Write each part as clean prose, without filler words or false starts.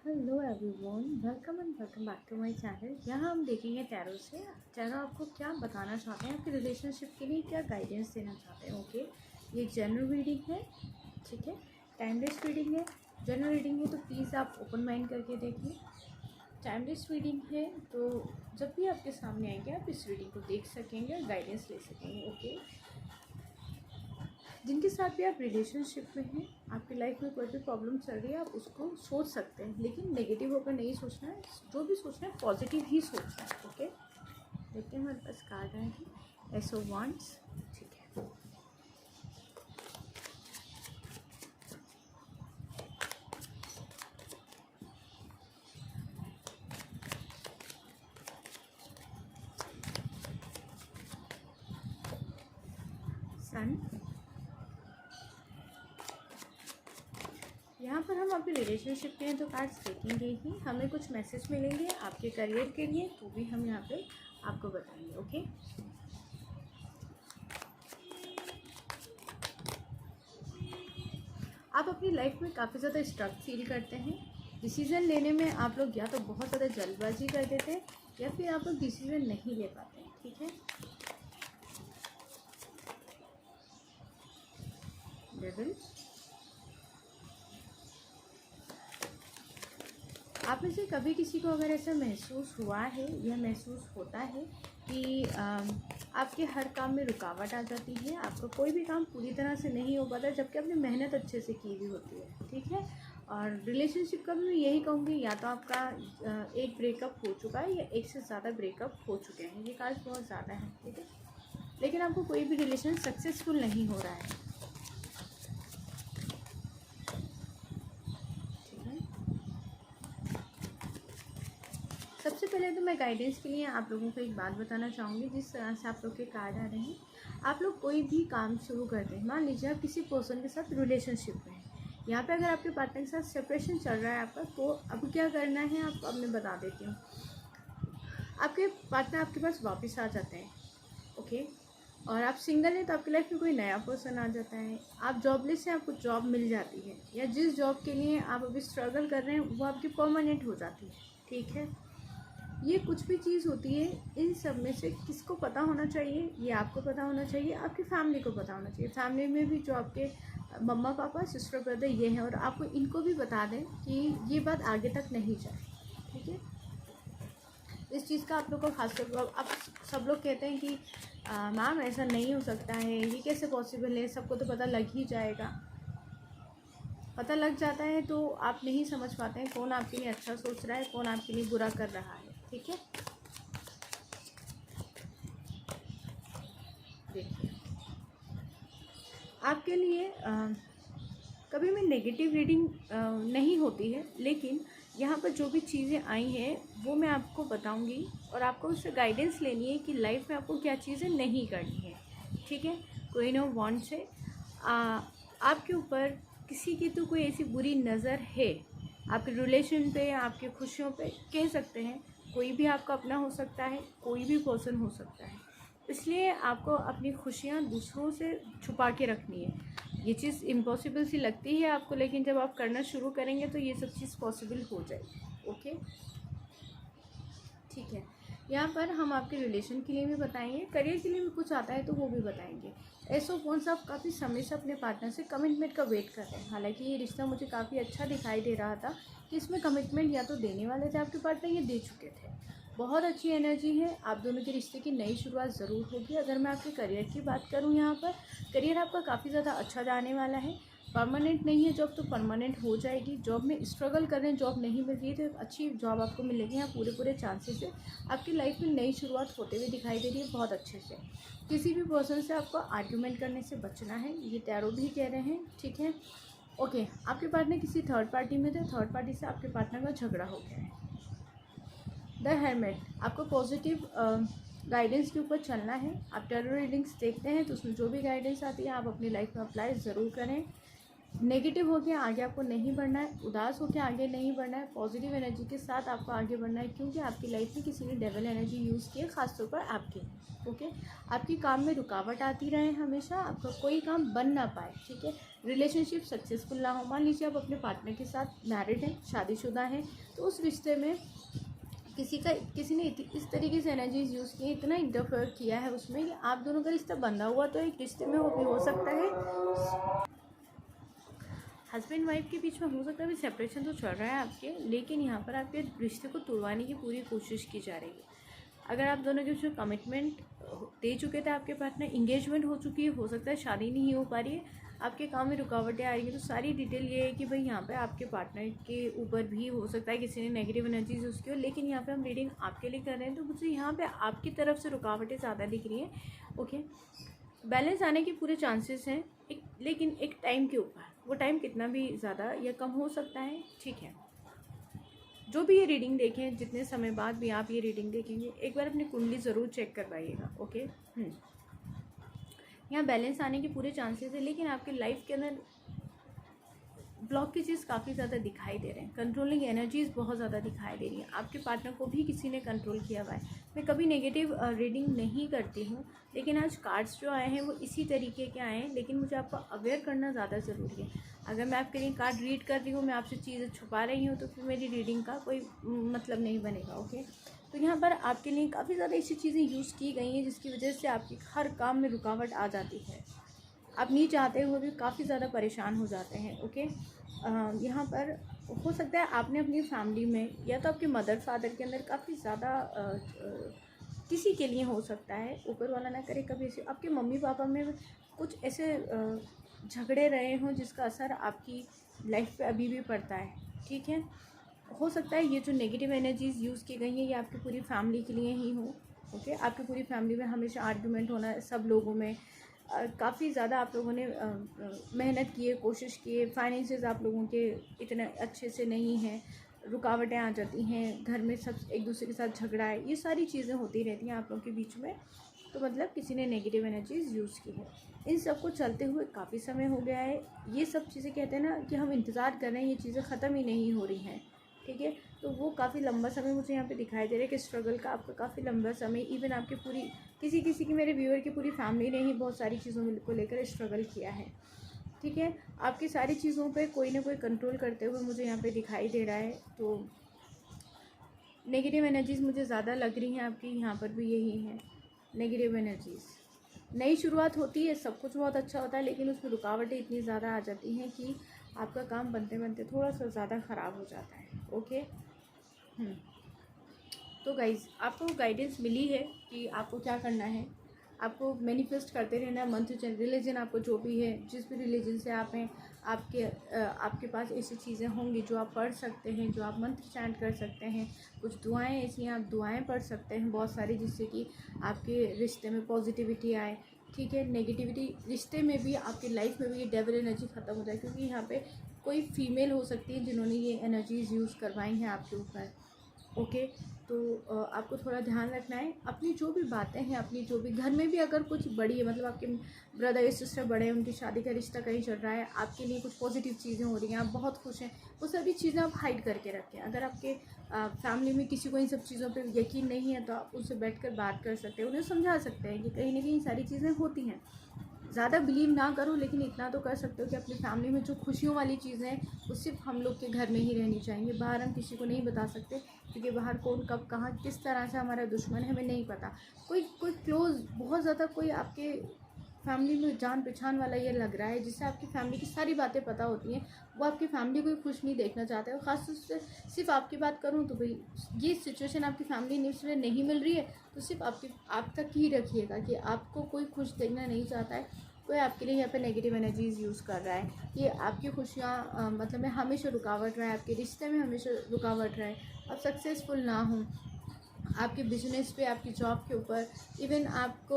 Hello everyone, welcome and welcome back to my channel. यहाँ हम देखेंगे टैरो से टैरो आपको क्या बताना चाहते हैं, आपकी रिलेशनशिप के लिए क्या गाइडेंस देना चाहते हैं। ओके, ये एक जनरल रीडिंग है, ठीक है, टाइमलेस रीडिंग है। जनरल रीडिंग है तो प्लीज़ आप ओपन माइंड करके देखिए। टाइमलेस रीडिंग है तो जब भी आपके सामने आएंगे आप इस रीडिंग को देख सकेंगे और गाइडेंस ले सकेंगे। ओके, जिनके साथ भी आप रिलेशनशिप में हैं, आपकी लाइफ में कोई भी प्रॉब्लम चल रही है, आप उसको सोच सकते हैं, लेकिन नेगेटिव होकर नहीं सोचना है। जो भी सोचना है पॉजिटिव ही सोचना है। ओके, देखते हैं हमारे पास कार्ड आए हैं। एस ऑफ वांड्स, ठीक है। सन, यहाँ पर हम अपने रिलेशनशिप के लिए तो कार्ड्स देखेंगे ही, हमें कुछ मैसेज मिलेंगे आपके करियर के लिए, तो भी हम यहाँ पे आपको बताएंगे। ओके, आप अपनी लाइफ में काफ़ी ज़्यादा स्ट्रक फील करते हैं। डिसीज़न लेने में आप लोग या तो बहुत ज़्यादा जल्दबाजी कर देते हैं या फिर आप लोग डिसीज़न नहीं ले पाते हैं, ठीक है। डेविल, आप में से कभी किसी को अगर ऐसा महसूस हुआ है या महसूस होता है कि आपके हर काम में रुकावट आ जाती है, आपका कोई भी काम पूरी तरह से नहीं हो पाता जबकि आपने मेहनत अच्छे से की भी होती है, ठीक है। और रिलेशनशिप का भी मैं यही कहूँगी, या तो आपका एक ब्रेकअप हो चुका है या एक से ज़्यादा ब्रेकअप हो चुके हैं, ये कार्ड बहुत ज़्यादा है, ठीक है। लेकिन आपको कोई भी रिलेशन सक्सेसफुल नहीं हो रहा है, सबसे पहले तो मैं गाइडेंस के लिए आप लोगों को एक बात बताना चाहूँगी। जिस तरह से आप लोग के कार्ड आ रहे हैं, आप लोग कोई भी काम शुरू करते हैं, मान लीजिए आप किसी पर्सन के साथ रिलेशनशिप में हैं, यहाँ पे अगर आपके पार्टनर के साथ सेपरेशन चल रहा है आपका, तो अब क्या करना है आपको अब मैं बता देती हूँ। आपके पार्टनर आपके पास वापस आ जाते हैं, ओके, और आप सिंगल हैं तो आपकी लाइफ में कोई नया पर्सन आ जाता है। आप जॉबलेस हैं, आपको जॉब मिल जाती है, या जिस जॉब के लिए आप अभी स्ट्रगल कर रहे हैं वो आपकी परमानेंट हो जाती है, ठीक है। ये कुछ भी चीज़ होती है, इन सब में से किसको पता होना चाहिए, ये आपको पता होना चाहिए, आपकी फैमिली को पता होना चाहिए। फैमिली में भी जो आपके मम्मा पापा सिस्टर ब्रदर ये हैं, और आपको इनको भी बता दें कि ये बात आगे तक नहीं जाए, ठीक है। इस चीज़ का आप लोग को खासकर, आप सब लोग कहते हैं कि मैम ऐसा नहीं हो सकता है, ये कैसे पॉसिबल है, सबको तो पता लग ही जाएगा। पता लग जाता है तो आप नहीं समझ पाते हैं कौन आपके लिए अच्छा सोच रहा है, कौन आपके लिए बुरा कर रहा है, ठीक है। देखिए, आपके लिए कभी भी नेगेटिव रीडिंग नहीं होती है, लेकिन यहाँ पर जो भी चीज़ें आई हैं वो मैं आपको बताऊंगी, और आपको उससे गाइडेंस लेनी है कि लाइफ में आपको क्या चीज़ें नहीं करनी है, ठीक है। क्वीन ऑफ वांड्स है, आपके ऊपर किसी की तो कोई ऐसी बुरी नज़र है, आपके रिलेशन पे, आपके खुशियों पे, कह सकते हैं। कोई भी आपका अपना हो सकता है, कोई भी पर्सन हो सकता है, इसलिए आपको अपनी खुशियाँ दूसरों से छुपा के रखनी है। ये चीज़ इम्पॉसिबल सी लगती है आपको, लेकिन जब आप करना शुरू करेंगे तो ये सब चीज़ पॉसिबल हो जाएगी, ओके, ठीक है। यहाँ पर हम आपके रिलेशन के लिए भी बताएंगे, करियर के लिए भी कुछ आता है तो वो भी बताएंगे। ऐसो कौन सा आप काफ़ी समय से अपने पार्टनर से कमिटमेंट का वेट कर रहे हैं, हालांकि ये रिश्ता मुझे काफ़ी अच्छा दिखाई दे रहा था कि इसमें कमिटमेंट या तो देने वाले थे आपके पार्टनर, ये दे चुके थे। बहुत अच्छी एनर्जी है, आप दोनों के रिश्ते की नई शुरुआत ज़रूर होगी। अगर मैं आपके करियर की बात करूँ, यहाँ पर करियर आपका काफ़ी ज़्यादा अच्छा जाने वाला है। परमानेंट नहीं है जॉब तो परमानेंट हो जाएगी। जॉब में स्ट्रगल कर रहे हैं, जॉब नहीं मिल रही है तो एक अच्छी जॉब आपको मिलेगी। यहाँ पूरे चांसेस है, आपकी लाइफ में नई शुरुआत होते हुए दिखाई दे रही है बहुत अच्छे से। किसी भी पर्सन से आपको आर्ग्यूमेंट करने से बचना है, ये टैरो भी कह रहे हैं, ठीक है। ओके, आपके पार्टनर किसी थर्ड पार्टी में थे, थर्ड पार्टी से आपके पार्टनर का झगड़ा हो गया है। द हेरमेट, आपको पॉजिटिव गाइडेंस के ऊपर चलना है। आप टैरो रीडिंग्स देखते हैं तो उसमें जो भी गाइडेंस आती है आप अपनी लाइफ में अप्लाई ज़रूर करें। नेगेटिव हो के आगे आपको नहीं बढ़ना है, उदास हो के आगे नहीं बढ़ना है, पॉजिटिव एनर्जी के साथ आपको आगे बढ़ना है, क्योंकि आपकी लाइफ में किसी ने डेवल एनर्जी यूज़ की है, खासतौर पर आपके, ओके। आपकी काम में रुकावट आती रहे हमेशा, आपका कोई काम बन ना पाए, ठीक है। रिलेशनशिप सक्सेसफुल ना हो। मान लीजिए आप अपने पार्टनर के साथ मैरिड हैं, शादीशुदा हैं, तो उस रिश्ते में किसी ने इस तरीके से एनर्जीज यूज़ की, इतना इंटरफेयर किया है उसमें कि आप दोनों का रिश्ता बंधा हुआ तो एक रिश्ते में वो भी हो सकता है, हस्बैंड वाइफ के बीच में हो सकता है भी सेपरेशन तो चल रहा है आपके, लेकिन यहाँ पर आपके रिश्ते को तोड़वाने की पूरी कोशिश की जा रही है। अगर आप दोनों के बीच में कमिटमेंट दे चुके थे, आपके पार्टनर इंगेजमेंट हो चुकी है, हो सकता है शादी नहीं हो पा रही है, आपके काम में रुकावटें आ रही हैं, तो सारी डिटेल ये है कि भाई यहाँ पे आपके पार्टनर के ऊपर भी हो सकता है किसी ने नेगेटिव एनर्जीज उसकी हो, लेकिन यहाँ पे हम रीडिंग आपके लिए कर रहे हैं, तो मुझे यहाँ पे आपकी तरफ से रुकावटें ज़्यादा दिख रही हैं। ओके, बैलेंस आने के पूरे चांसेस हैं, लेकिन एक टाइम के ऊपर, वो टाइम कितना भी ज़्यादा या कम हो सकता है, ठीक है। जो भी ये रीडिंग देखें, जितने समय बाद भी आप ये रीडिंग देखेंगे, एक बार अपनी कुंडली ज़रूर चेक करवाइएगा। ओके, यहाँ बैलेंस आने के पूरे चांसेस है, लेकिन आपके लाइफ के अंदर ब्लॉकेजेस काफ़ी ज़्यादा दिखाई दे रहे हैं, कंट्रोलिंग एनर्जीज बहुत ज़्यादा दिखाई दे रही हैं, आपके पार्टनर को भी किसी ने कंट्रोल किया हुआ है। मैं कभी नेगेटिव रीडिंग नहीं करती हूँ, लेकिन आज कार्ड्स जो आए हैं वो इसी तरीके के आए हैं, लेकिन मुझे आपको अवेयर करना ज़्यादा ज़रूरी है। अगर मैं आपके लिए कार्ड रीड कर रही हूँ, मैं आपसे चीज़ें छुपा रही हूँ, तो फिर मेरी रीडिंग का कोई मतलब नहीं बनेगा। ओके, तो यहाँ पर आपके लिए काफ़ी ज़्यादा ऐसी चीज़ें यूज़ की गई हैं जिसकी वजह से आपकी हर काम में रुकावट आ जाती है, आप नहीं चाहते हुए भी काफ़ी ज़्यादा परेशान हो जाते हैं। ओके, यहाँ पर हो सकता है आपने अपनी फैमिली में या तो आपके मदर फादर के अंदर काफ़ी ज़्यादा किसी के लिए हो सकता है, ऊपर वाला ना करे, कभी ऐसे आपके मम्मी पापा में कुछ ऐसे झगड़े रहे हों जिसका असर आपकी लाइफ पे अभी भी पड़ता है, ठीक है। हो सकता है ये जो नेगेटिव एनर्जीज़ यूज़ की गई हैं ये आपकी पूरी फैमिली के लिए ही हो। ओके, आपकी पूरी फैमिली में हमेशा आर्गुमेंट होना, सब लोगों में काफ़ी ज़्यादा आप लोगों ने मेहनत की है, कोशिश की है, फाइनेंसेस आप लोगों के इतने अच्छे से नहीं हैं, रुकावटें आ जाती हैं, घर में सब एक दूसरे के साथ झगड़ा है, ये सारी चीज़ें होती रहती हैं आप लोगों के बीच में, तो मतलब किसी ने नेगेटिव एनर्जीज़ यूज़ की है। इन सब को चलते हुए काफ़ी समय हो गया है, ये सब चीज़ें कहते हैं ना कि हम इंतज़ार कर रहे हैं, ये चीज़ें ख़त्म ही नहीं हो रही हैं, ठीक है। तो वो काफ़ी लंबा समय मुझे यहाँ पे दिखाई दे रहा है कि स्ट्रगल का आपका काफ़ी लंबा समय, इवन आपकी पूरी किसी की, मेरे व्यूअर की पूरी फैमिली ने ही बहुत सारी चीज़ों को लेकर स्ट्रगल किया है, ठीक है। आपकी सारी चीज़ों पे कोई ना कोई कंट्रोल करते हुए मुझे यहाँ पे दिखाई दे रहा है, तो नेगेटिव एनर्जीज़ मुझे ज़्यादा लग रही हैं आपकी, यहाँ पर भी यही है नेगेटिव एनर्जीज़। नई शुरुआत होती है, सब कुछ बहुत अच्छा होता है, लेकिन उसमें रुकावटें इतनी ज़्यादा आ जाती हैं कि आपका काम बनते बनते थोड़ा सा ज़्यादा ख़राब हो जाता है। ओके, तो गाइज़ आपको गाइडेंस मिली है कि आपको क्या करना है, आपको मैनिफेस्ट करते रहना है। मंत्र रिलीजन आपको जो भी है, जिस भी रिलीजन से आप हैं, आपके पास ऐसी चीज़ें होंगी जो आप पढ़ सकते हैं, जो आप मंत्र चैंट कर सकते हैं, कुछ दुआएं ऐसी हैं आप दुआएं पढ़ सकते हैं बहुत सारी, जिससे कि आपके रिश्ते में पॉजिटिविटी आए, ठीक है। नेगेटिविटी रिश्ते में भी, आपकी लाइफ में भी ये डेविल एनर्जी ख़त्म हो जाए, क्योंकि यहाँ पे कोई फीमेल हो सकती है जिन्होंने ये एनर्जीज़ यूज़ करवाई हैं आपके ऊपर। ओके, तो आपको थोड़ा ध्यान रखना है, अपनी जो भी बातें हैं, अपनी जो भी घर में भी अगर कुछ बड़ी है, मतलब आपके ब्रदर या सिस्टर बड़े हैं, उनकी शादी का रिश्ता कहीं चल रहा है, आपके लिए कुछ पॉजिटिव चीज़ें हो रही हैं, आप बहुत खुश हैं, वो सभी चीज़ें आप हाइड करके रखें। अगर आपके फैमिली में किसी को इन सब चीज़ों पे यकीन नहीं है, तो आप उनसे बैठकर बात कर सकते हैं, उन्हें समझा सकते हैं कि कहीं ना कहीं सारी चीज़ें होती हैं। ज़्यादा बिलीव ना करो, लेकिन इतना तो कर सकते हो कि अपनी फैमिली में जो खुशियों वाली चीज़ें हैं वो सिर्फ हम लोग के घर में ही रहनी चाहिए, बाहर हम किसी को नहीं बता सकते, क्योंकि बाहर कौन कब कहाँ किस तरह से हमारा दुश्मन है हमें नहीं पता। कोई क्लोज़ बहुत ज़्यादा कोई आपके फैमिली में जान पहचान वाला ये लग रहा है, जिससे आपकी फैमिली की सारी बातें पता होती हैं, वो आपकी फैमिली को खुश नहीं देखना चाहते हैं। ख़ास तौर से सिर्फ आपकी बात करूँ तो भाई ये सिचुएशन आपकी फैमिली न्यूज़ में नहीं मिल रही है, तो सिर्फ आप तक ही रखिएगा कि आपको कोई खुश देखना नहीं चाहता है, कोई आपके लिए यहाँ पे नेगेटिव एनर्जीज़ यूज़ कर रहा है, कि आपकी खुशियाँ मतलब में हमेशा रुकावट रहा है, आपके रिश्ते में हमेशा रुकावट रहा है, आप सक्सेसफुल ना हों आपके बिजनेस पे, आपकी जॉब के ऊपर। इवन आप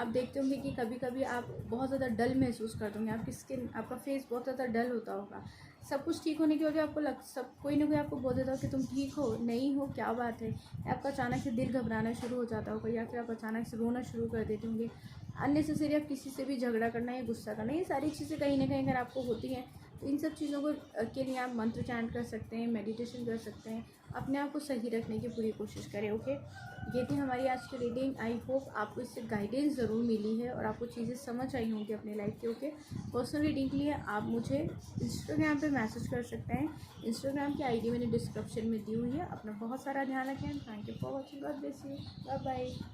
देखते होंगे कि कभी कभी आप बहुत ज़्यादा डल महसूस करते होंगे, आपकी स्किन, आपका फेस बहुत ज़्यादा डल होता होगा। सब कुछ ठीक होने की वजह आपको सब कोई ना कोई आपको बोल देता हो कि तुम ठीक हो, नहीं हो, क्या बात है। आपका अचानक से दिल घबराना शुरू हो जाता होगा, या फिर आप अचानक से रोना शुरू कर देते होंगे, अननेसेसरी आप किसी से भी झगड़ा करना या गुस्सा करना, ये सारी चीज़ें कहीं ना कहीं अगर आपको होती हैं तो इन सब चीज़ों को के लिए आप मंत्र चैंट कर सकते हैं, मेडिटेशन कर सकते हैं, अपने आप को सही रखने की पूरी कोशिश करें। ओके, ये थी हमारी आज की रीडिंग। आई होप आपको इससे गाइडेंस ज़रूर मिली है और आपको चीज़ें समझ आई होंगी अपनी लाइफ के। ओके, पर्सनल रीडिंग के लिए आप मुझे इंस्टाग्राम पे मैसेज कर सकते हैं। इंस्टाग्राम की आईडी मैंने डिस्क्रिप्शन में दी हुई है। अपना बहुत सारा ध्यान रखें। Thank you for watching. God bless you. Bye bye.